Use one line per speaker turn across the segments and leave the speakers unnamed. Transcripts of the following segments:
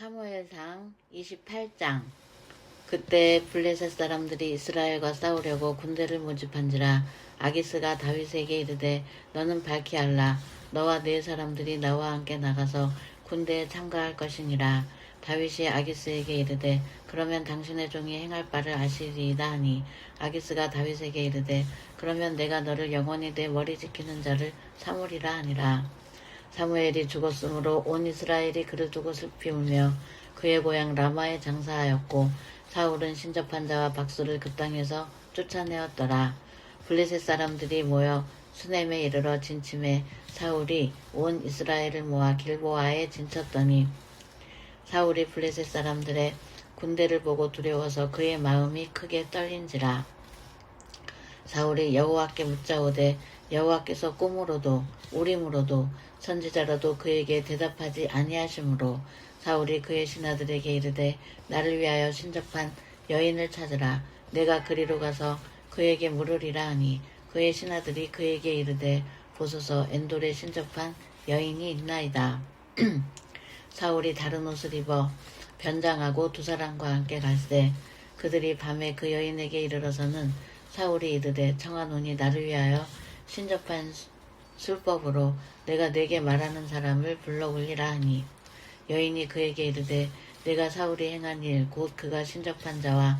사무엘상 28장. 그때 블레셋 사람들이 이스라엘과 싸우려고 군대를 모집한지라. 아기스가 다윗에게 이르되 너는 밝히 알라. 너와 네 사람들이 나와 함께 나가서 군대에 참가할 것이니라. 다윗이 아기스에게 이르되 그러면 당신의 종이 행할 바를 아시리이다 하니, 아기스가 다윗에게 이르되 그러면 내가 너를 영원히 내 머리 지키는 자를 삼으리라 하니라. 사무엘이 죽었으므로 온 이스라엘이 그를 두고 슬피 울며 그의 고향 라마에 장사하였고, 사울은 신접한 자와 박수를 그 땅에서 쫓아내었더라. 블레셋 사람들이 모여 수넴에 이르러 진침해 사울이 온 이스라엘을 모아 길보아에 진쳤더니, 사울이 블레셋 사람들의 군대를 보고 두려워서 그의 마음이 크게 떨린지라. 사울이 여호와께 묻자오되 여호와께서 꿈으로도 우림으로도 선지자라도 그에게 대답하지 아니하시므로, 사울이 그의 신하들에게 이르되 나를 위하여 신접한 여인을 찾으라. 내가 그리로 가서 그에게 물으리라 하니, 그의 신하들이 그에게 이르되 보소서, 엔돌에 신접한 여인이 있나이다. 사울이 다른 옷을 입어 변장하고 두 사람과 함께 갈새, 그들이 밤에 그 여인에게 이르러서는 사울이 이르되 청하노니 나를 위하여 신접한 술법으로 내가 네게 말하는 사람을 불러 올리라 하니, 여인이 그에게 이르되 내가 사울이 행한 일 곧 그가 신접한 자와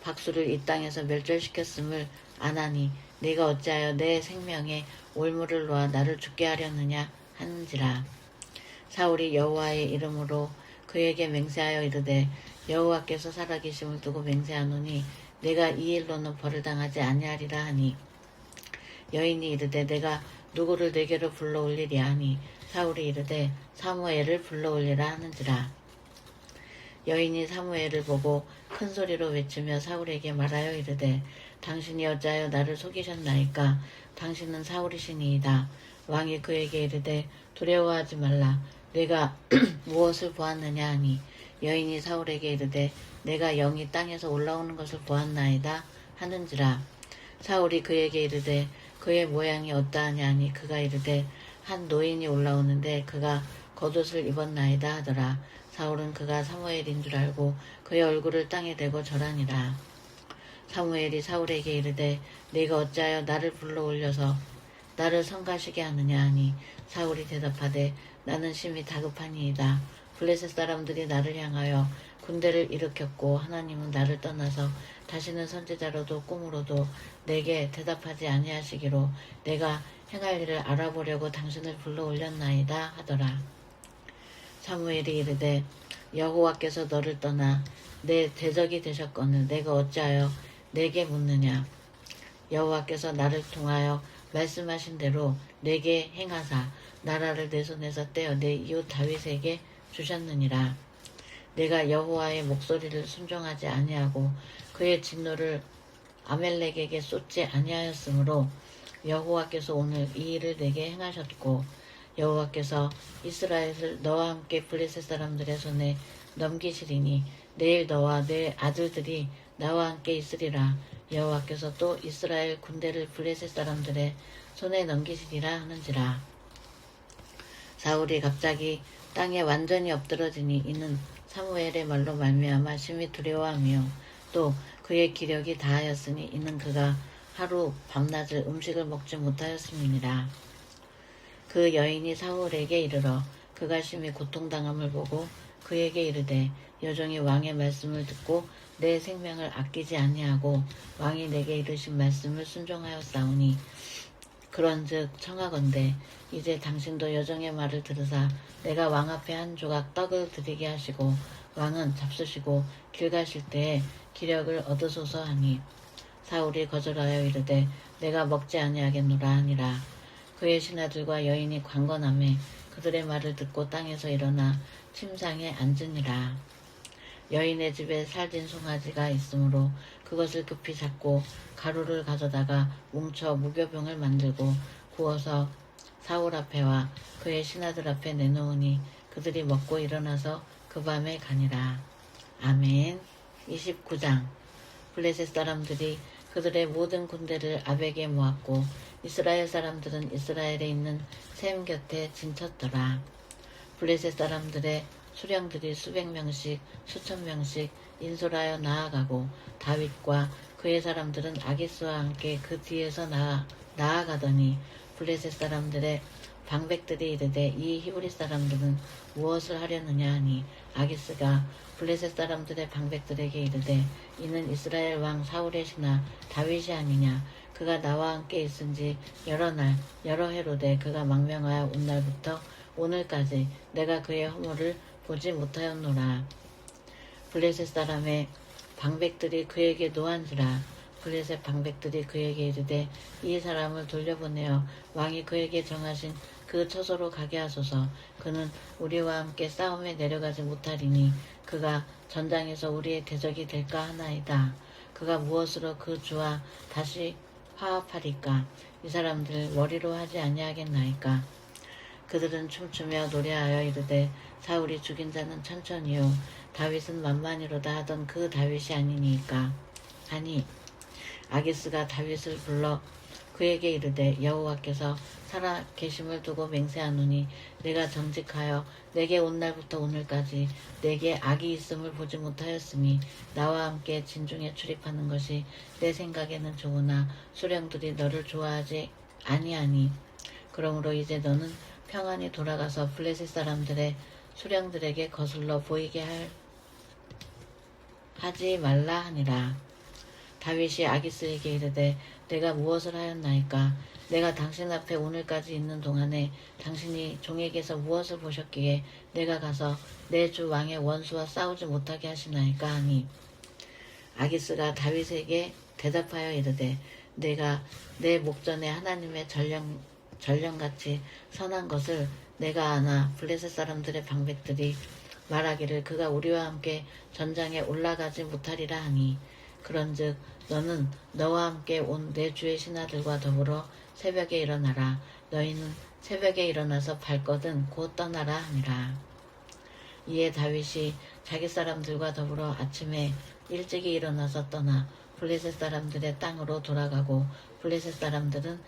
박수를 이 땅에서 멸절시켰음을 아나니 네가 어찌하여 내 생명에 올무를 놓아 나를 죽게 하려느냐 하는지라. 사울이 여호와의 이름으로 그에게 맹세하여 이르되 여호와께서 살아계심을 두고 맹세하노니 내가 이 일로는 벌을 당하지 아니하리라 하니, 여인이 이르되 내가 누구를 내게로 불러올리랴 하니, 사울이 이르되 사무엘을 불러올리라 하는지라. 여인이 사무엘을 보고 큰 소리로 외치며 사울에게 말하여 이르되 당신이 어찌하여 나를 속이셨나이까? 당신은 사울이시니이다. 왕이 그에게 이르되 두려워하지 말라. 내가 무엇을 보았느냐 하니, 여인이 사울에게 이르되 내가 영이 땅에서 올라오는 것을 보았나이다 하는지라. 사울이 그에게 이르되 그의 모양이 어떠하냐 하니, 그가 이르되 한 노인이 올라오는데 그가 겉옷을 입었나이다 하더라. 사울은 그가 사무엘인 줄 알고 그의 얼굴을 땅에 대고 절하니라. 사무엘이 사울에게 이르되 네가 어찌하여 나를 불러올려서 나를 성가시게 하느냐 하니, 사울이 대답하되 나는 심히 다급하니이다. 블레셋 사람들이 나를 향하여 군대를 일으켰고 하나님은 나를 떠나서 다시는 선지자로도 꿈으로도 내게 대답하지 아니하시기로 내가 행할 일을 알아보려고 당신을 불러올렸나이다 하더라. 사무엘이 이르되 여호와께서 너를 떠나 내 대적이 되셨거늘 내가 어찌하여 내게 묻느냐? 여호와께서 나를 통하여 말씀하신 대로 내게 행하사 나라를 내 손에서 떼어 내 이웃 다윗에게 주셨느니라. 내가 여호와의 목소리를 순종하지 아니하고 그의 진노를 아멜렉에게 쏟지 아니하였으므로 여호와께서 오늘 이 일을 내게 행하셨고, 여호와께서 이스라엘을 너와 함께 블레셋 사람들의 손에 넘기시리니 내일 너와 내 아들들이 나와 함께 있으리라. 여호와께서 또 이스라엘 군대를 블레셋 사람들의 손에 넘기시리라 하는지라. 사울이 갑자기 땅에 완전히 엎드러지니 이는 사무엘의 말로 말미암아 심히 두려워하며 또 그의 기력이 다하였으니 이는 그가 하루 밤낮을 음식을 먹지 못하였음이니라. 그 여인이 사울에게 이르러 그가 심히 고통당함을 보고 그에게 이르되 여종이 왕의 말씀을 듣고 내 생명을 아끼지 아니하고 왕이 내게 이르신 말씀을 순종하였사오니, 그런즉 청하건대 이제 당신도 여종의 말을 들으사 내가 왕 앞에 한 조각 떡을 드리게 하시고 왕은 잡수시고 길 가실 때에 기력을 얻으소서 하니, 사울이 거절하여 이르되 내가 먹지 아니하겠노라 하니라. 그의 신하들과 여인이 강건하매 그들의 말을 듣고 땅에서 일어나 침상에 앉으니라. 여인의 집에 살진 송아지가 있으므로 그것을 급히 잡고 가루를 가져다가 뭉쳐 무교병을 만들고 구워서 사울 앞에와 그의 신하들 앞에 내놓으니 그들이 먹고 일어나서 그 밤에 가니라. 아멘. 29장. 블레셋 사람들이 그들의 모든 군대를 아벡에 모았고 이스라엘 사람들은 이스라엘에 있는 셈 곁에 진쳤더라. 블레셋 사람들의 수령들이 수백 명씩 수천 명씩 인솔하여 나아가고 다윗과 그의 사람들은 아기스와 함께 그 뒤에서 나아가더니 블레셋 사람들의 방백들이 이르되 이 히브리 사람들은 무엇을 하려느냐 하니 아기스가 블레셋 사람들의 방백들에게 이르되 이는 이스라엘 왕 사울의 신하 다윗이 아니냐. 그가 나와 함께 있은지 여러 날 여러 해로되 그가 망명하여 온 날부터 오늘까지 내가 그의 허물을 보지 못하였노라. 블레셋 사람의 방백들이 그에게 노한지라. 블레셋 방백들이 그에게 이르되 이 사람을 돌려보내어 왕이 그에게 정하신 그 처소로 가게 하소서. 그는 우리와 함께 싸움에 내려가지 못하리니 그가 전장에서 우리의 대적이 될까 하나이다. 그가 무엇으로 그 주와 다시 화합하리까? 이 사람들 머리로 하지 아니하겠나이까? 그들은 춤추며 노래하여 이르되 사울이 죽인 자는 천천히요 다윗은 만만히로다 하던 그 다윗이 아니니까 하니 아기스가 다윗을 불러 그에게 이르되 여호와께서 살아 계심을 두고 맹세하노니 내가 정직하여 내게 온 날부터 오늘까지 내게 악이 있음을 보지 못하였으니 나와 함께 진중에 출입하는 것이 내 생각에는 좋으나 수령들이 너를 좋아하지 아니하니 그러므로 이제 너는 평안히 돌아가서 블레셋 사람들의 수령들에게 거슬러 보이게 하지 말라 하니라. 다윗이 아기스에게 이르되 내가 무엇을 하였나이까? 내가 당신 앞에 오늘까지 있는 동안에 당신이 종에게서 무엇을 보셨기에 내가 가서 내 주 왕의 원수와 싸우지 못하게 하시나이까 하니 아기스가 다윗에게 대답하여 이르되 내가 내 목전에 하나님의 전령같이 선한 것을 내가 아나 블레셋 사람들의 방백들이 말하기를 그가 우리와 함께 전장에 올라가지 못하리라 하니 그런즉 너는 너와 함께 온 내 주의 신하들과 더불어 새벽에 일어나라. 너희는 새벽에 일어나서 발거든 곧 떠나라 하니라. 이에 다윗이 자기 사람들과 더불어 아침에 일찍이 일어나서 떠나 블레셋 사람들의 땅으로 돌아가고 블레셋 사람들은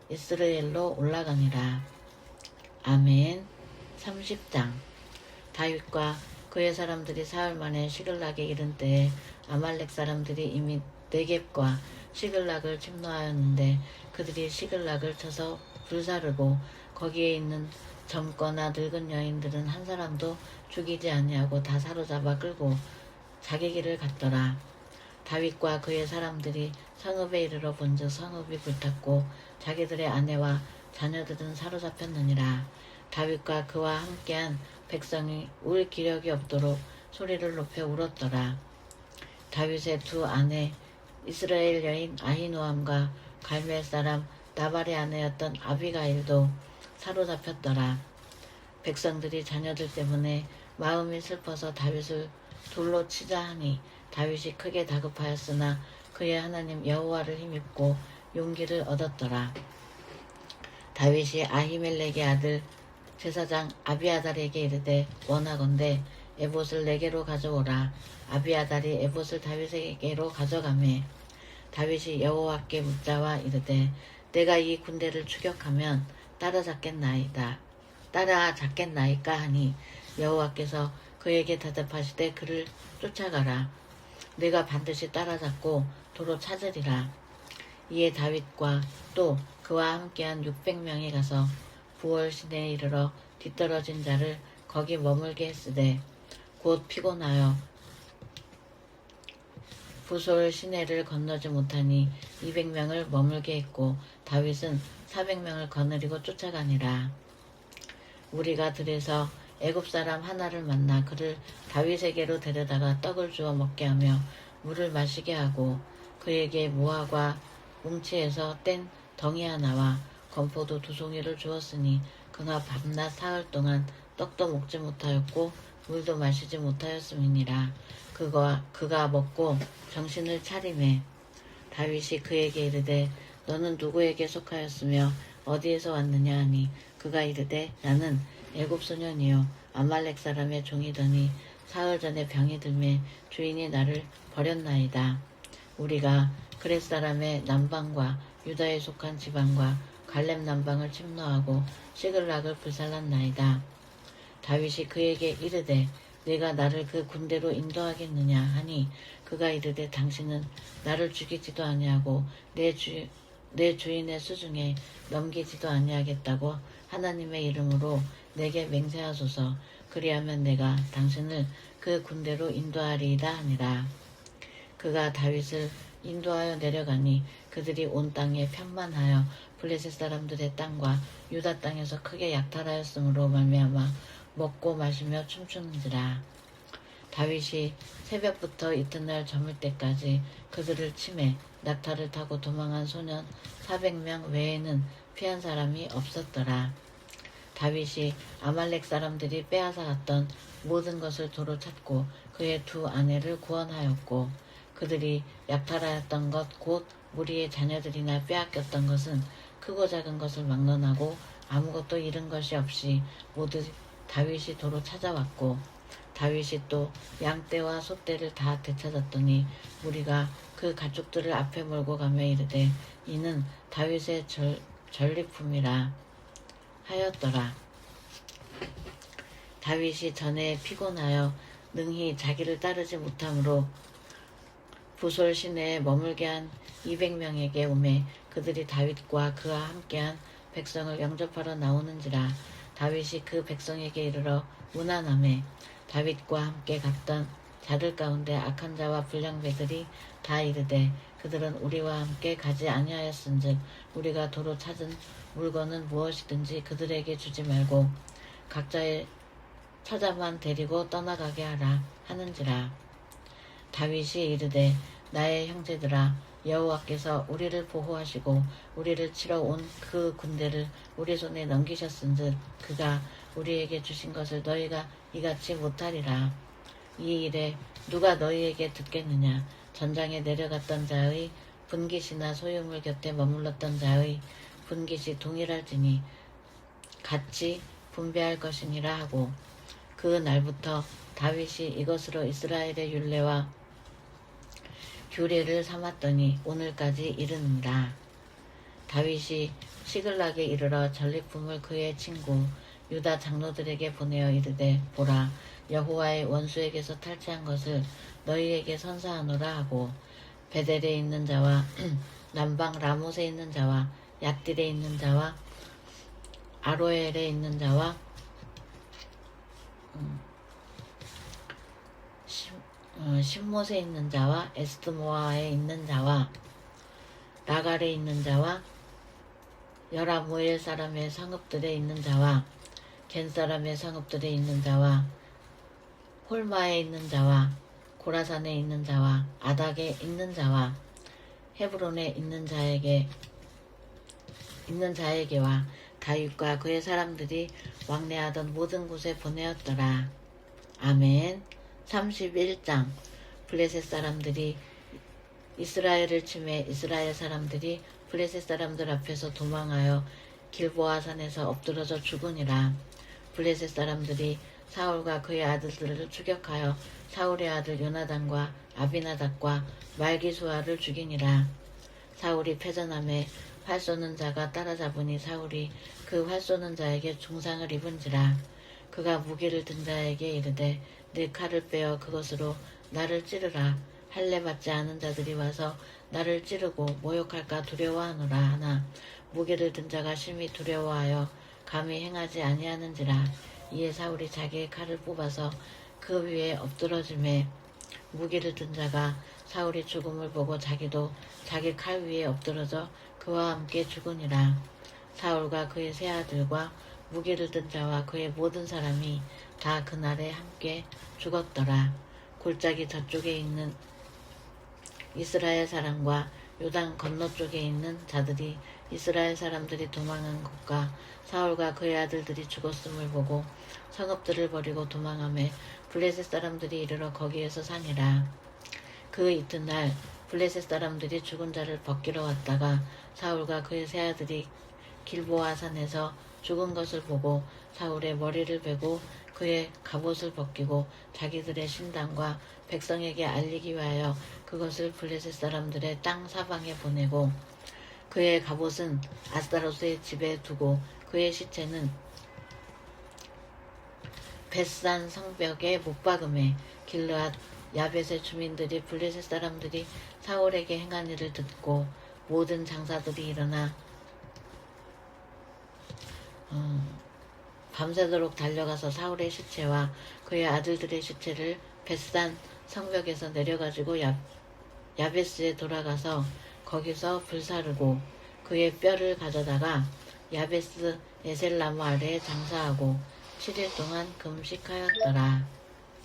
이스라엘로 올라가니라. 아멘. 30장. 다윗과 그의 사람들이 사흘 만에 시글락에 이른 때에 아말렉 사람들이 이미 네겝과 시글락을 침노하였는데 그들이 시글락을 쳐서 불사르고 거기에 있는 젊거나 늙은 여인들은 한 사람도 죽이지 아니하고 다 사로잡아 끌고 자기 길을 갔더라. 다윗과 그의 사람들이 성읍에 이르러 본즉 성읍이 불탔고 자기들의 아내와 자녀들은 사로잡혔느니라. 다윗과 그와 함께한 백성이 울 기력이 없도록 소리를 높여 울었더라. 다윗의 두 아내 이스라엘 여인 아히노암과 갈멜 사람 나발의 아내였던 아비가일도 사로잡혔더라. 백성들이 자녀들 때문에 마음이 슬퍼서 다윗을 돌로 치자 하니 다윗이 크게 다급하였으나 그의 하나님 여호와를 힘입고 용기를 얻었더라. 다윗이 아히멜렉의 아들 제사장 아비아달에게 이르되 원하건대 에봇을 내게로 가져오라. 아비아달이 에봇을 다윗에게로 가져가매 다윗이 여호와께 묻자와 이르되 내가 이 군대를 추격하면 따라잡겠나이까 하니 여호와께서 그에게 대답하시되 그를 쫓아가라. 내가 반드시 따라잡고 도로 찾으리라. 이에 다윗과 또 그와 함께한 600명이 가서 부월 시내에 이르러 뒤떨어진 자를 거기 머물게 했으되 곧 피곤하여 부솔 시내를 건너지 못하니 200명을 머물게 했고 다윗은 400명을 거느리고 쫓아가니라. 우리가 들에서 애굽 사람 하나를 만나 그를 다윗에게로 데려다가 떡을 주어 먹게 하며 물을 마시게 하고 그에게 무화과 뭉치에서 뗀 덩이 하나와 건포도 2송이를 주었으니 그가 밤낮 사흘 동안 떡도 먹지 못하였고 물도 마시지 못하였음이니라. 그가 먹고 정신을 차리매 다윗이 그에게 이르되 너는 누구에게 속하였으며 어디에서 왔느냐 하니 그가 이르되 나는 애굽 소년이요 아말렉 사람의 종이더니 사흘 전에 병이 들매 주인이 나를 버렸나이다. 우리가 그렛 사람의 남방과 유다에 속한 지방과 갈렙 남방을 침노하고 시글락을 불살랐나이다. 다윗이 그에게 이르되 내가 나를 그 군대로 인도하겠느냐 하니 그가 이르되 당신은 나를 죽이지도 아니하고 내 주인의 수중에 넘기지도 아니하겠다고 하나님의 이름으로 내게 맹세하소서. 그리하면 내가 당신을 그 군대로 인도하리이다 하니라. 그가 다윗을 인도하여 내려가니 그들이 온 땅에 편만하여 블레셋 사람들의 땅과 유다 땅에서 크게 약탈하였으므로 말미암아 먹고 마시며 춤추는지라. 다윗이 새벽부터 이튿날 저물 때까지 그들을 치매 낙타를 타고 도망한 소년 400명 외에는 피한 사람이 없었더라. 다윗이 아말렉 사람들이 빼앗아 갔던 모든 것을 도로 찾고 그의 두 아내를 구원하였고 그들이 약탈하였던 것 곧 무리의 자녀들이나 빼앗겼던 것은 크고 작은 것을 막론하고 아무것도 잃은 것이 없이 모두 다윗이 도로 찾아왔고 다윗이 또 양떼와 소떼를 다 되찾았더니 무리가 그 가축들을 앞에 몰고 가며 이르되 이는 다윗의 전리품이라 하였더라. 다윗이 전에 피곤하여 능히 자기를 따르지 못하므로 부솔 시내에 머물게 한 200명에게 오매 그들이 다윗과 그와 함께한 백성을 영접하러 나오는지라. 다윗이 그 백성에게 이르러 문안하매 다윗과 함께 갔던 자들 가운데 악한 자와 불량배들이 다 이르되 그들은 우리와 함께 가지 아니하였은즉 우리가 도로 찾은 물건은 무엇이든지 그들에게 주지 말고 각자의 처자만 데리고 떠나가게 하라 하는지라. 다윗이 이르되 나의 형제들아 여호와께서 우리를 보호하시고 우리를 치러 온 그 군대를 우리 손에 넘기셨은즉 그가 우리에게 주신 것을 너희가 이같이 못하리라. 이 일에 누가 너희에게 듣겠느냐. 전장에 내려갔던 자의 분깃이나 소유물 곁에 머물렀던 자의 분깃이 동일할지니 같이 분배할 것이니라 하고 그 날부터 다윗이 이것으로 이스라엘의 율례와 규례를 삼았더니 오늘까지 이르는다. 다윗이 시글락에 이르러 전리품을 그의 친구 유다 장로들에게 보내어 이르되 보라 여호와의 원수에게서 탈취한 것을 너희에게 선사하노라 하고 베델에 있는 자와 남방 라못에 있는 자와 얏딜에 있는 자와 아로엘에 있는 자와 신못에 있는 자와 에스드모아에 있는 자와 라갈에 있는 자와 여라모엘 사람의 성읍들에 있는 자와 겐 사람의 성읍들에 있는 자와 홀마에 있는 자와 고라산에 있는 자와 아닥에 있는 자와 헤브론에 있는 자에게와 다윗과 그의 사람들이 왕래하던 모든 곳에 보내었더라. 아멘. 31장 블레셋 사람들이 이스라엘을 치매 이스라엘 사람들이 블레셋 사람들 앞에서 도망하여 길보아 산에서 엎드러져 죽으니라. 블레셋 사람들이 사울과 그의 아들들을 추격하여 사울의 아들 요나단과 아비나답과 말기수아를 죽이니라. 사울이 패전함에 활 쏘는 자가 따라잡으니 사울이 그 활 쏘는 자에게 중상을 입은지라. 그가 무기를 든 자에게 이르되 네 칼을 빼어 그것으로 나를 찌르라. 할례 받지 않은 자들이 와서 나를 찌르고 모욕할까 두려워하노라 하나 무기를 든 자가 심히 두려워하여 감히 행하지 아니하는지라. 이에 사울이 자기의 칼을 뽑아서 그 위에 엎드러짐에 무기를 든 자가 사울이 죽음을 보고 자기도 자기 칼 위에 엎드러져 그와 함께 죽으니라. 사울과 그의 세 아들과 무기를 든 자와 그의 모든 사람이 다 그날에 함께 죽었더라. 골짜기 저쪽에 있는 이스라엘 사람과 요단 건너쪽에 있는 자들이 이스라엘 사람들이 도망한 것과 사울과 그의 아들들이 죽었음을 보고 성읍들을 버리고 도망하며 블레셋 사람들이 이르러 거기에서 사니라. 그 이튿날 블레셋 사람들이 죽은 자를 벗기러 왔다가 사울과 그의 세 아들이 길보아 산에서 죽은 것을 보고 사울의 머리를 베고 그의 갑옷을 벗기고 자기들의 신당과 백성에게 알리기 위하여 그것을 블레셋 사람들의 땅 사방에 보내고 그의 갑옷은 아스타로스의 집에 두고 그의 시체는 벳산 성벽에 못 박음에 길르앗 야벳의 주민들이 블레셋 사람들이 사울에게 행한 일을 듣고 모든 장사들이 일어나 밤새도록 달려가서 사울의 시체와 그의 아들들의 시체를 벳산 성벽에서 내려가지고 야베스에 돌아가서 거기서 불사르고 그의 뼈를 가져다가 야베스 에셀나무 아래에 장사하고 7일 동안 금식하였더라.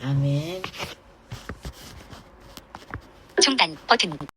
아멘.
중단 버튼.